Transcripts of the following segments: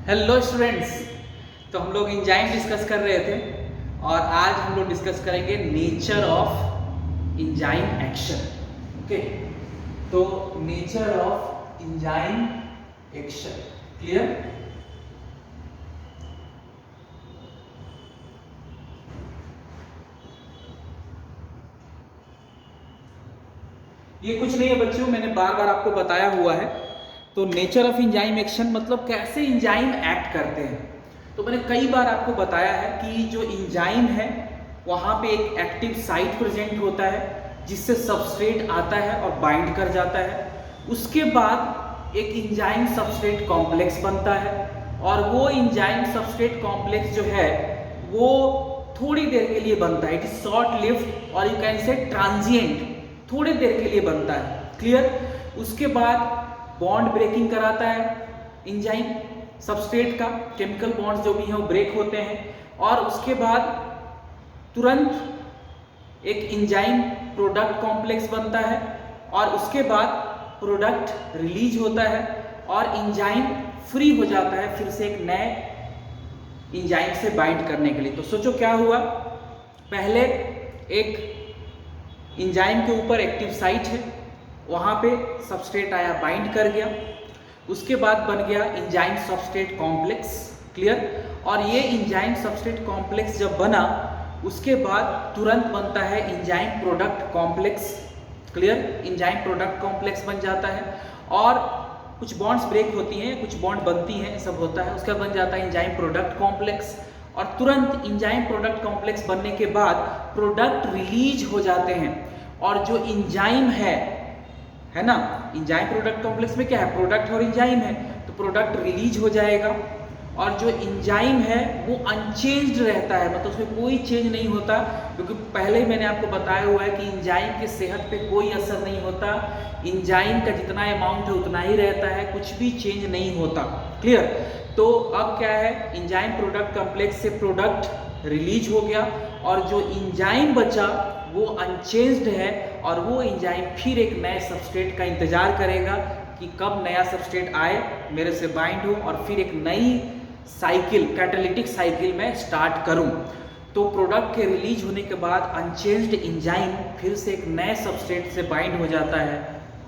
Hello students. तो हम लोग एंजाइम डिस्कस कर रहे थे और आज हम लोग डिस्कस करेंगे nature of enzyme action. Okay, तो nature of enzyme action clear. ये कुछ नहीं है बच्चों, मैंने बार बार आपको बताया हुआ है। तो नेचर ऑफ एंजाइम एक्शन मतलब कैसे एंजाइम एक्ट करते हैं। तो मैंने कई बार आपको बताया है कि जो एंजाइम है वहाँ पे एक एक्टिव साइट प्रेजेंट होता है जिससे सबस्ट्रेट आता है और बाइंड कर जाता है। उसके बाद एक एंजाइम सबस्ट्रेट कॉम्प्लेक्स बनता है और वो एंजाइम सबस्ट्रेट कॉम्प्लेक्स जो है वो थोड़ी देर के लिए बनता है। इट इज शॉर्ट लिव्ड और यू कैन से ट्रांजिएंट, थोड़ी देर के लिए बनता है। क्लियर। उसके बाद बॉन्ड ब्रेकिंग कराता है एंजाइम सबस्ट्रेट का, केमिकल बॉन्ड्स जो भी हैं वो ब्रेक होते हैं और उसके बाद तुरंत एक एंजाइम प्रोडक्ट कॉम्प्लेक्स बनता है और उसके बाद प्रोडक्ट रिलीज होता है और एंजाइम फ्री हो जाता है फिर से एक नए एंजाइम से बाइंड करने के लिए। तो सोचो क्या हुआ, पहले एक एंजाइम के ऊपर एक्टिव साइट है, वहाँ पे सबस्ट्रेट आया बाइंड कर गया, उसके बाद बन गया एंजाइम सबस्ट्रेट कॉम्प्लेक्स। क्लियर। और ये एंजाइम सबस्ट्रेट कॉम्प्लेक्स जब बना उसके बाद तुरंत बनता है enzyme product complex. Clear. Enzyme product complex बन जाता है और कुछ बॉन्ड्स ब्रेक होती हैं, कुछ बॉन्ड बनती हैं, सब होता है। उसका बन जाता है एंजाइम प्रोडक्ट कॉम्प्लेक्स और तुरंत एंजाइम प्रोडक्ट कॉम्प्लेक्स बनने के बाद प्रोडक्ट रिलीज हो जाते हैं और जो एंजाइम है ना, एंजाइम प्रोडक्ट कॉम्प्लेक्स में क्या है, प्रोडक्ट और एंजाइम है, तो प्रोडक्ट रिलीज हो जाएगा और जो एंजाइम है वो अनचेंज्ड रहता है, मतलब उसमें कोई चेंज नहीं होता, क्योंकि पहले ही मैंने आपको बताया हुआ है कि एंजाइम की सेहत पे कोई असर नहीं होता। एंजाइम का जितना अमाउंट है उतना ही रहता है, कुछ भी चेंज नहीं होता। क्लियर। तो अब क्या है, एंजाइम प्रोडक्ट कॉम्प्लेक्स से प्रोडक्ट रिलीज हो गया और जो एंजाइम बचा वो अनचेंज्ड है और वो एंजाइम फिर एक नए सबस्ट्रेट का इंतजार करेगा कि कब नया सबस्ट्रेट आए, मेरे से बाइंड हो और फिर एक नई साइकिल, कैटालिटिक साइकिल में स्टार्ट करूं। तो प्रोडक्ट के रिलीज होने के बाद अनचेंज्ड एंजाइम फिर से एक नए सबस्ट्रेट से बाइंड हो जाता है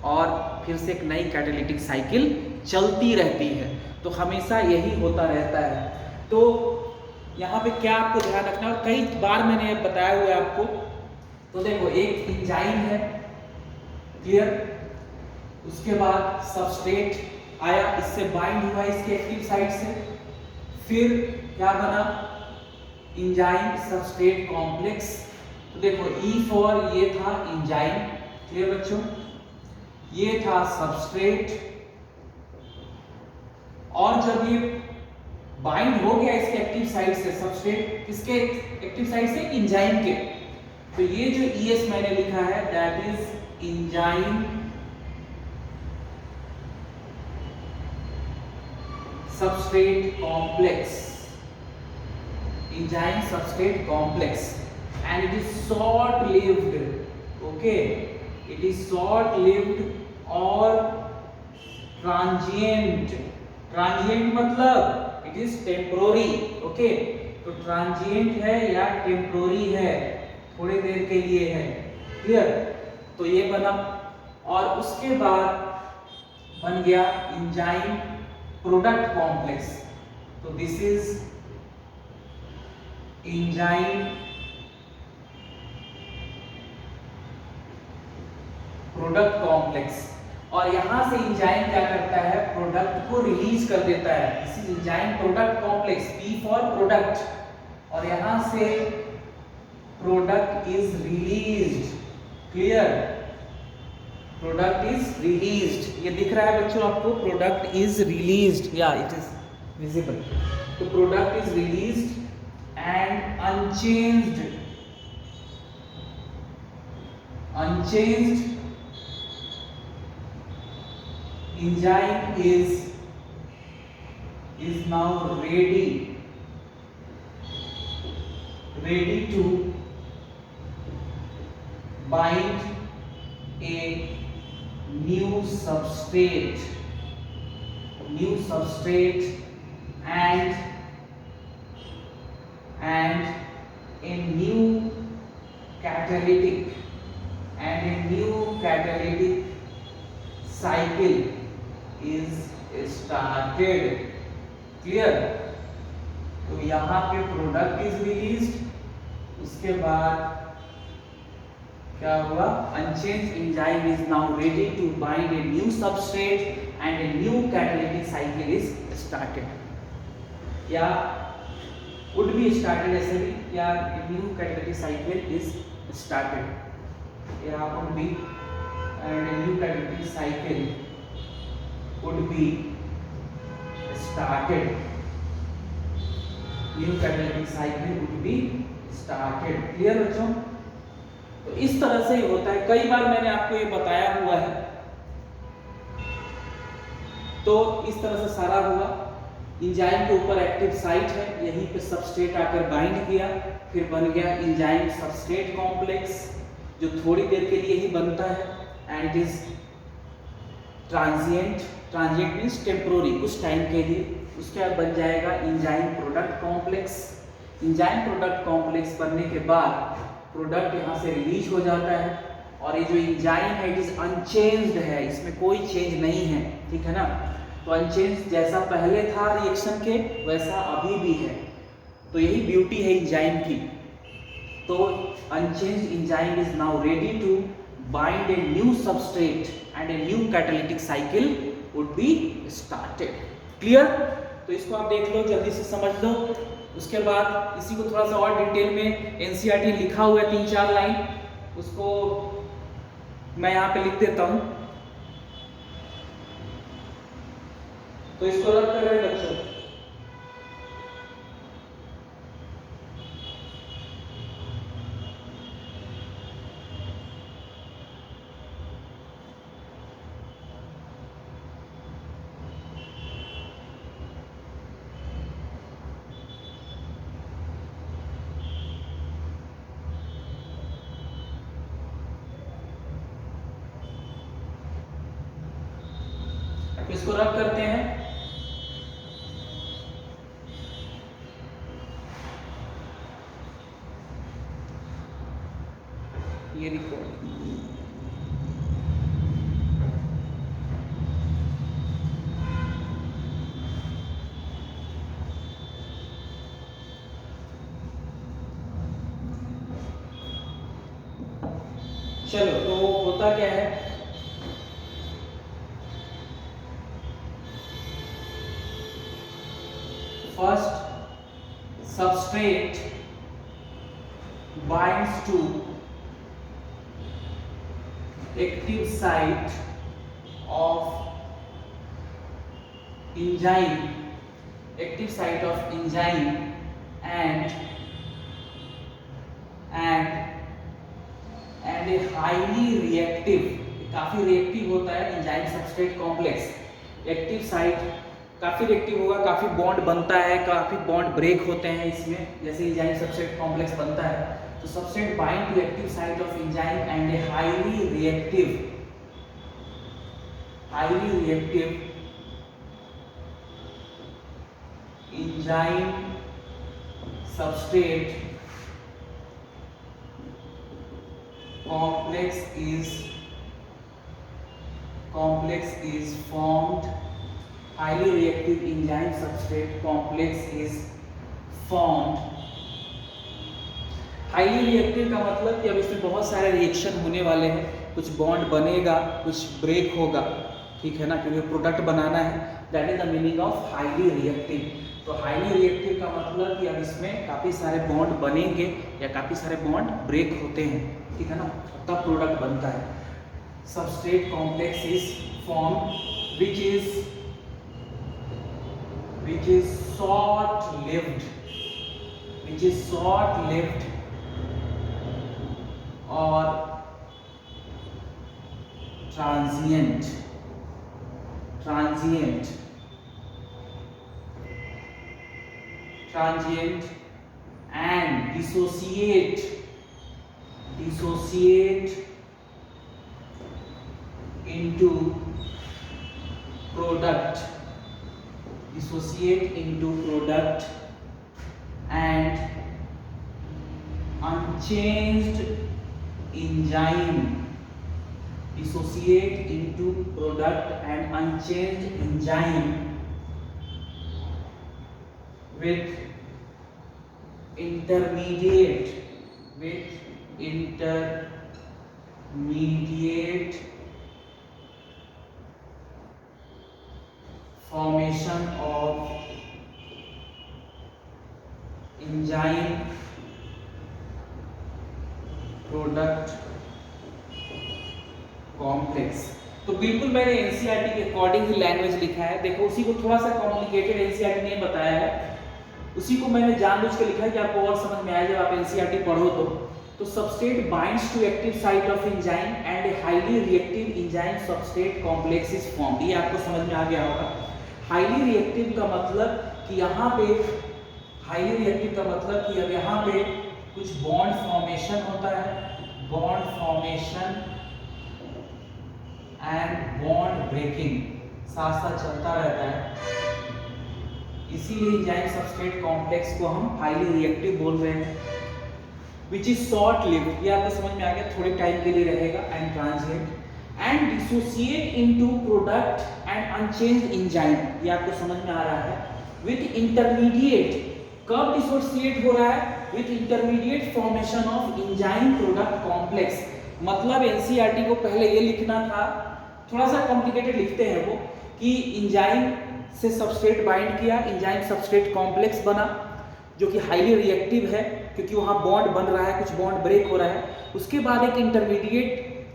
और फिर से एक नई कैटालिटिक साइकिल चलती रहती है। तो हमेशा यही होता रहता है। तो यहाँ पे क्या आपको ध्यान रखना, और कई बार मैंने बताया हुआ है आपको। तो देखो, एक एंजाइम है, क्लियर, उसके बाद सबस्ट्रेट आया, इससे बाइंड हुआ इसके एक्टिव साइट से, फिर क्या बना, एंजाइम सबस्ट्रेट कॉम्प्लेक्स। तो देखो ई फॉर ये था एंजाइम, क्लियर बच्चों, ये था सबस्ट्रेट और जब ये बाइंड हो गया इसके एक्टिव साइट से, सबस्ट्रेट किसके एक्टिव साइट से, एंजाइम के, तो ये जो ES मैंने लिखा है that is enzyme substrate complex, enzyme substrate complex and it is short lived. Okay, it is short lived और ट्रांजिएंट। ट्रांजिएंट मतलब इट इज टेम्पोररी। ओके, तो ट्रांजिएंट है या टेम्पोररी है, थोड़ी देर के लिए है। क्लियर। तो ये बना और उसके बाद बन गया एंजाइम प्रोडक्ट कॉम्प्लेक्स। तो this is enzyme product complex और यहां से एंजाइम क्या करता है, प्रोडक्ट को रिलीज कर देता है। This is enzyme product complex, P for product, और यहां से product is released. Clear, product is released, ये दिख रहा है बच्चों आपको, प्रोडक्ट इज रिलीज्ड, या इट इज विजिबल। तो product is released and unchanged enzyme is now ready to bind a new substrate and a new catalytic cycle is started. Clear? तो यहाँ पे प्रोडक्ट इज रिलीज्ड, उसके बाद क्या हुआ? Unchanged enzyme is now ready to bind a new substrate and a new catalytic cycle is started, या would be started ऐसे भी, या new catalytic cycle is started, या would be and a new catalytic cycle would be started. New catalytic cycle would be started. Clear बच्चों? तो इस तरह से ही होता है, कई बार मैंने आपको ये बताया हुआ है। तो इस तरह से सारा हुआ, एंजाइम के ऊपर एक्टिव साइट है, यहीं पे सबस्ट्रेट आकर बाइंड किया, फिर बन गया एंजाइम सबस्ट्रेट कॉम्प्लेक्स, जो थोड़ी देर के लिए ही बनता है, and it is transient means temporary, कुछ टाइम के लिए। उसके बाद बन जाएगा enzyme product complex. Enzyme product complex बनने के बाद प्रोडक्ट यहाँ से रिलीज हो जाता है, और ये जो एंजाइम है इट इज अनचेंज्ड है, इसमें कोई चेंज नहीं है, ठीक है ना? तो अनचेंज जैसा पहले था रिएक्शन के वैसा अभी भी है, तो यही ब्यूटी है एंजाइम की। तो unchanged enzyme is now ready to bind a new substrate and a new catalytic cycle would be started. Clear? तो इसको आप देख लो, जल्दी से समझ लो। उसके बाद इसी को थोड़ा सा और डिटेल में एनसीईआरटी लिखा हुआ है 3-4 लाइन, उसको मैं यहाँ पे लिख देता हूँ। तो इसको रख कर रहे बच्चों, इसको रब करते हैं। ये रिकॉर्ड चलो, तो होता क्या है, first substrate binds to active site of enzyme and a highly reactive, काफी रिएक्टिव होता है enzyme substrate complex. Active site काफी रिएक्टिव होगा, काफी बॉन्ड बनता है, काफी बॉन्ड ब्रेक होते हैं इसमें, जैसे एंजाइम सबस्ट्रेट कॉम्प्लेक्स बनता है। तो substrate bind to active site of enzyme and a highly reactive enzyme substrate complex is formed. Highly reactive enzyme substrate complex is formed. Highly reactive का मतलब कि अब इसमें बहुत सारे रिएक्शन होने वाले हैं, कुछ बॉन्ड बनेगा, कुछ ब्रेक होगा, ठीक है ना, क्योंकि प्रोडक्ट बनाना है। That is the meaning of highly reactive. तो हाईली रिएक्टिव का मतलब कि अब इसमें काफ़ी सारे बॉन्ड बनेंगे या काफ़ी सारे बॉन्ड ब्रेक होते हैं, ठीक है ना, तब प्रोडक्ट बनता है। Substrate complex is form which is short lived और transient and dissociate into product dissociate into product and unchanged enzyme, dissociate into product and unchanged enzyme with intermediate formation of enzyme product complex. तो बिल्कुल मैंने NCERT के according ही language लिखा है। देखो उसी को थोड़ा सा कॉम्प्लिकेटेड एनसीईआरटी ने बताया है, उसी को मैंने जानबूझ के लिखा है कि आपको और समझ में आए जब आप एनसीईआरटी पढ़ो तो substrate binds to active site of enzyme and a highly reactive enzyme substrate complex is formed. ये आपको समझ में आ गया होगा। हाईली रिएक्टिव का मतलब कि यहाँ पे हाईली रिएक्टिव का मतलब कि अब यहाँ पे कुछ बॉन्ड फॉर्मेशन होता है, bond formation and bond breaking साथ साथ चलता रहता है, इसीलिए एंजाइम सबस्ट्रेट कॉम्प्लेक्स को हम हाईली रिएक्टिव बोल रहे हैं। विच इज शॉर्ट लिव्ड, ये आपको समझ में आ गया, थोड़े टाइम के लिए रहेगा, and transient and dissociate into product and unchanged enzyme, ये आपको समझ में आ रहा है। विथ इंटरमीडिएट, कब डिसोसिएट हो रहा है? With intermediate formation of enzyme product complex. मतलब एनसीईआरटी को पहले ये लिखना था, थोड़ा सा कॉम्प्लिकेटेड लिखते हैं वो, कि एंजाइम से सबस्ट्रेट बाइंड किया, एंजाइम सबस्ट्रेट कॉम्प्लेक्स बना जो कि हाईली रिएक्टिव है क्योंकि वहाँ बॉन्ड बन रहा है, कुछ बॉन्ड ब्रेक हो रहा है। उसके बाद एक इंटरमीडिएट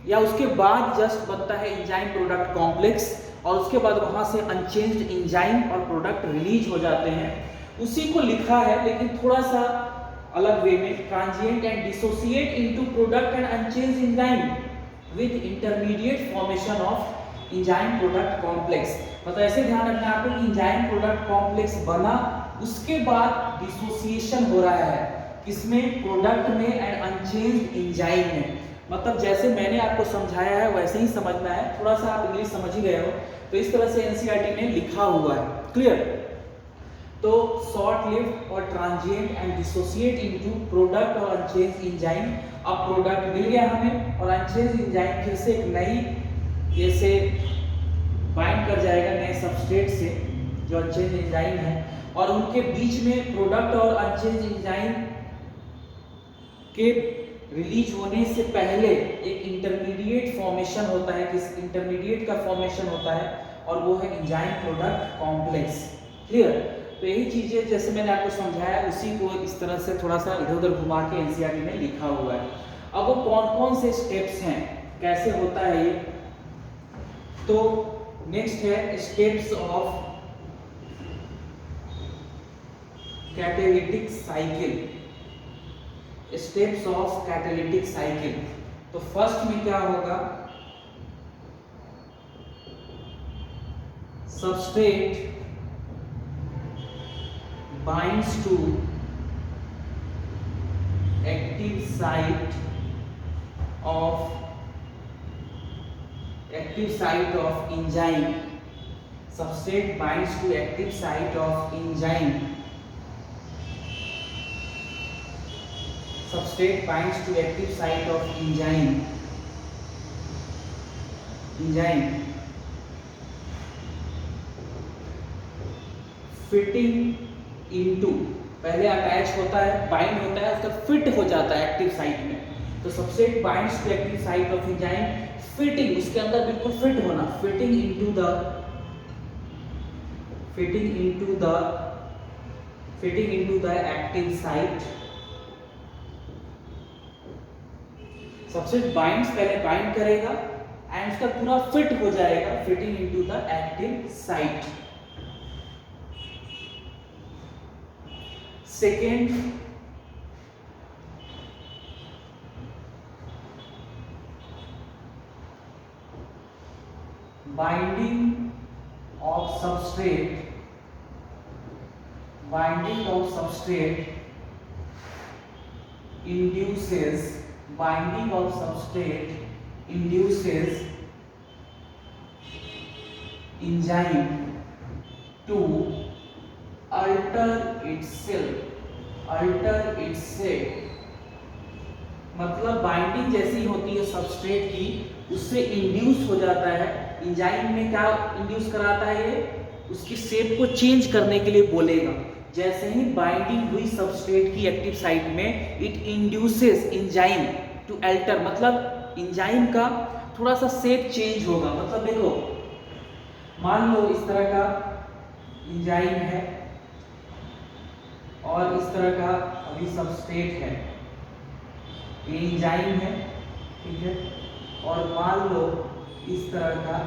या उसके बाद जस्ट बनता है एंजाइम प्रोडक्ट कॉम्प्लेक्स, और उसके बाद वहाँ से अनचेंज्ड एंजाइम और प्रोडक्ट रिलीज हो जाते हैं। उसी को लिखा है लेकिन थोड़ा सा अलग वे में, transient and dissociate into product and unchanged enzyme with intermediate formation of enzyme product complex. मतलब ऐसे ध्यान रखना आपको कि एंजाइम प्रोडक्ट कॉम्प्लेक्स बना, उसके बाद डिसोसिएशन हो रहा है किसमें? प्रोडक्ट में एंड अनचेंज्ड एंजाइम में। मतलब जैसे मैंने आपको समझाया है वैसे ही समझना है, थोड़ा सा आप इंग्लिश समझ ही गए हो, तो इस तरह से एनसीईआरटी में लिखा हुआ है। क्लियर? तो शॉर्ट लिव्ड और transient and dissociate into product और अनचेंज्ड एंजाइम। अब प्रोडक्ट मिल गया हमें और अनचेंज्ड एंजाइम फिर से एक नई जैसे बाइंड कर जाएगा नए सबस्ट्रेट से जो अनचेंज्ड एंजाइम है, और उनके बीच में प्रोडक्ट और अनचेंज्ड एंजाइम के रिलीज होने से पहले एक इंटरमीडिएट फॉर्मेशन होता है। किस इंटरमीडिएट का फॉर्मेशन होता है? और वो है एंजाइम प्रोडक्ट कॉम्प्लेक्स। क्लियर? तो यही चीजें जैसे मैंने आपको समझाया उसी को इस तरह से थोड़ा सा इधर उधर घुमा के एनसीईआरटी में लिखा हुआ है। अब वो कौन कौन से स्टेप्स हैं, कैसे होता है ये, तो नेक्स्ट है steps of catalytic cycle. Steps of catalytic cycle, तो फर्स्ट में क्या होगा? Substrate binds to active site of enzyme. Substrate binds to active site of enzyme. Substrate binds to active site of enzyme. Fitting into, पहले attach होता है, bind होता है, उसका फिट हो जाता है एक्टिव साइट में। तो substrate binds to active site of enzyme, fitting, उसके अंदर बिल्कुल फिट होना, fitting into the active site. Substrate binds, पहले बाइंड करेगा एंड उसका पूरा फिट हो जाएगा, fitting into the active site. Second, binding of substrate induces enzyme to alter itself, मतलब बाइंडिंग जैसी होती है सबस्ट्रेट की, उससे इंड्यूस हो जाता है। एंजाइम में क्या इंड्यूस कराता है, ये उसकी शेप को चेंज करने के लिए बोलेगा। जैसे ही बाइंडिंग हुई सबस्ट्रेट की एक्टिव साइट में, it induces enzyme to alter, मतलब एंजाइम का थोड़ा सा शेप चेंज होगा। मतलब देखो, मान लो इस तरह का एंजाइम है और इस तरह का अभी सबस्ट्रेट है, ये एंजाइम है, ठीक है, और मान लो इस तरह का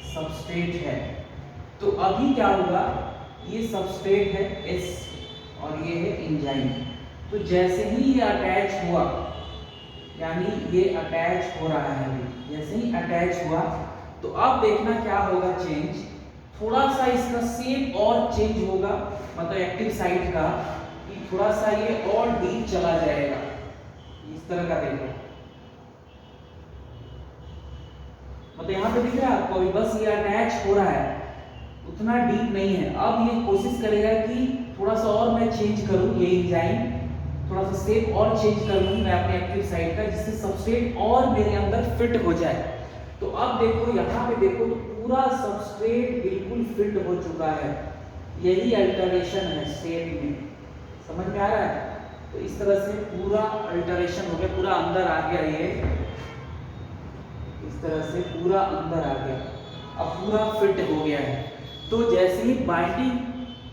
सबस्ट्रेट है। तो अभी क्या होगा, ये सबस्ट्रेट है S और ये है एंजाइम। तो जैसे ही ये अटैच हुआ, यानी ये अटैच हो रहा है, अभी जैसे ही अटैच हुआ, तो अब देखना क्या होगा चेंज, थोड़ा सा इसका शेप और चेंज होगा, मतलब एक्टिव साइट का, कि थोड़ा सा ये और डीप चला जाएगा, इस तरह का देखो, मतलब यहाँ पे दिख रहा है आपको, अभी बस ये अटैच हो रहा है, उतना डीप नहीं है। अब ये कोशिश करेगा कि थोड़ा सा और मैं चेंज करूं, ये एंजाइम थोड़ा सा शेप और चेंज कर लूं मैं अपने एक्टिव साइट का, जिससे सबस्ट्रेट और मेरे अंदर फिट हो जाए। तो अब देखो यहाँ पे देखो, तो पूरा सबस्ट्रेट बिल्कुल फिट हो चुका है। यही अल्टरेशन है शेप में, समझ में आ रहा है? तो इस तरह से पूरा अल्टरेशन हो गया, पूरा अंदर आ गया, ये इस तरह से पूरा अंदर आ गया, अब पूरा फिट हो गया है। तो जैसे ही बाइंडिंग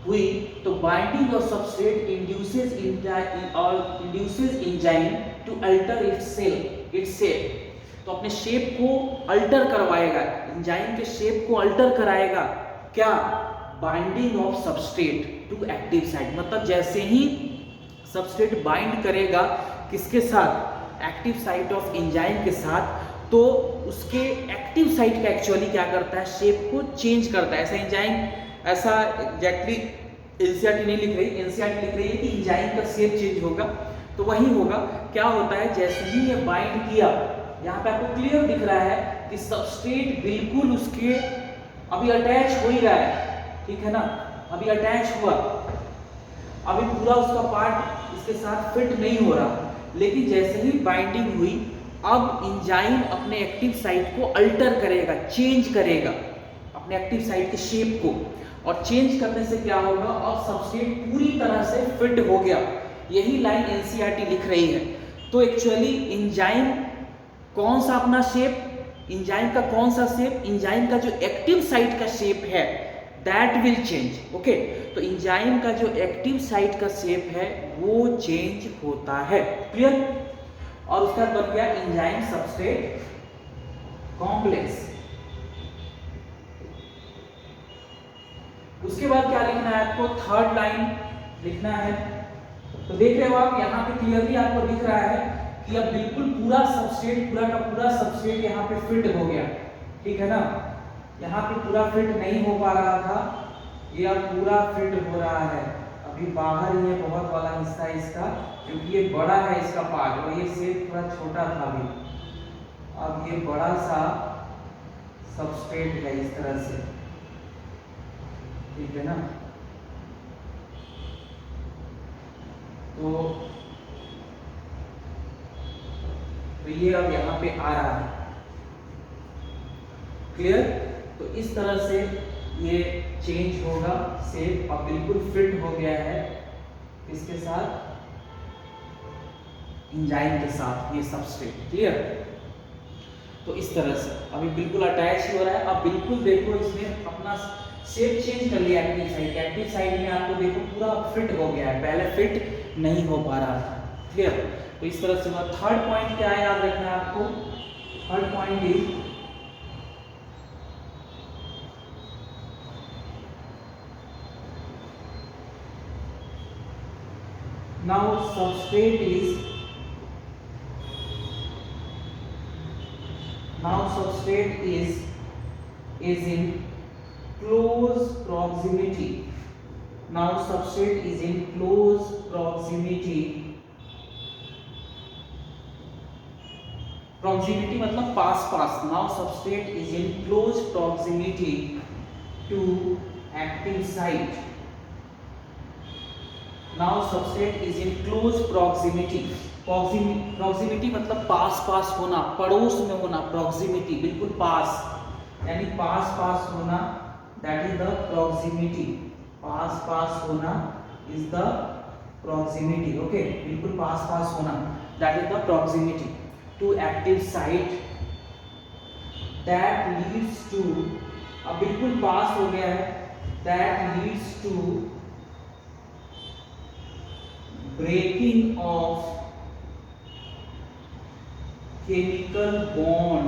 हुई, तो binding of substrate induces enzyme to alter its shape, तो अपने शेप को अल्टर करवाएगा, एंजाइम के शेप को अल्टर कराएगा। क्या? Binding of substrate to active site, मतलब जैसे ही सबस्ट्रेट बाइंड करेगा किसके साथ, एक्टिव साइट ऑफ एंजाइम के साथ, तो उसके एक्टिव साइट का एक्चुअली क्या करता है, शेप को चेंज करता है। ऐसा एंजाइम, ऐसा एग्जैक्टली एनसीईआरटी नहीं लिख रही, एनसीईआरटी लिख रही है कि एंजाइम का शेप चेंज होगा। तो वही होगा, क्या होता है, जैसे ही ये बाइंड किया, यहाँ पे आपको क्लियर दिख रहा है कि सबस्ट्रेट बिल्कुल उसके अभी अटैच हो ही रहा है, ठीक है ना, अभी अटैच हुआ, अभी पूरा उसका पार्ट इसके साथ फिट नहीं हो रहा, लेकिन जैसे ही बाइंडिंग हुई, अब एंजाइम अपने एक्टिव साइट को अल्टर करेगा, चेंज करेगा अपने एक्टिव साइट के शेप को, और चेंज करने से क्या होगा, अब सबस्ट्रेट पूरी तरह से फिट हो गया। यही लाइन एनसीईआरटी लिख रही है। तो एक्चुअली एंजाइम कौन सा अपना शेप, एंजाइम का कौन सा शेप, एंजाइम का जो एक्टिव साइट का शेप है दैट विल चेंज। ओके, तो एंजाइम का जो एक्टिव साइट का शेप है वो चेंज होता है, क्लियर। और उसका बन गया एंजाइम सबस्ट्रेट कॉम्प्लेक्स। उसके बाद क्या लिखना है आपको, थर्ड लाइन लिखना है। तो देख रहे हो आप, यहाँ पे क्लियरली आपको दिख रहा है कि अब बिल्कुल पूरा सबस्ट्रेट, पूरा का पूरा सबस्ट्रेट यहाँ पे फिट हो गया, ठीक है ना। यहाँ पे पूरा फिट नहीं हो पा रहा था, ये अब पूरा फिट हो रहा है। अभी बाहर ही है बहुत वाला हिस्सा इसका, क्योंकि ये बड़ा है इसका पार्ट, और ये शेप थोड़ा छोटा था अभी। अब ये बड़ा सा सबस्ट्रेट है इस तरह से, ठीक है ना। तो ये अब यहाँ पे आ रहा है, क्लियर। तो इस तरह से ये चेंज होगा शेप, अब बिल्कुल फिट हो गया है इसके साथ, एंजाइम के साथ, ये सबस्ट्रेट, क्लियर। तो इस तरह से अभी बिल्कुल अटैच हो रहा है। अब बिल्कुल देखो, इसने अपना शेप चेंज कर लिया एक्टिव साइड, एक्टिव साइड में आपको देखो पूरा फिट हो गया है, पहले फिट नहीं हो पा रहा था, क्लियर। तो इस तरह से थर्ड पॉइंट क्या है, याद रखना है आपको। Third point is now substrate is in close proximity. Now substrate is in close proximity मतलब पास पास। Now substrate is in close proximity to active site. Now substrate is in close proximity. Proximity मतलब पास पास होना, पड़ोस में होना, proximity बिल्कुल पास, यानी पास पास होना, दैट इज द प्रॉक्सिमिटी। पास पास होना इज द प्रॉक्सिमिटी। ओके, बिल्कुल पास पास होना, that is the proximity to active site that leads to, अब बिल्कुल पास हो गया है, that leads to breaking of chemical bond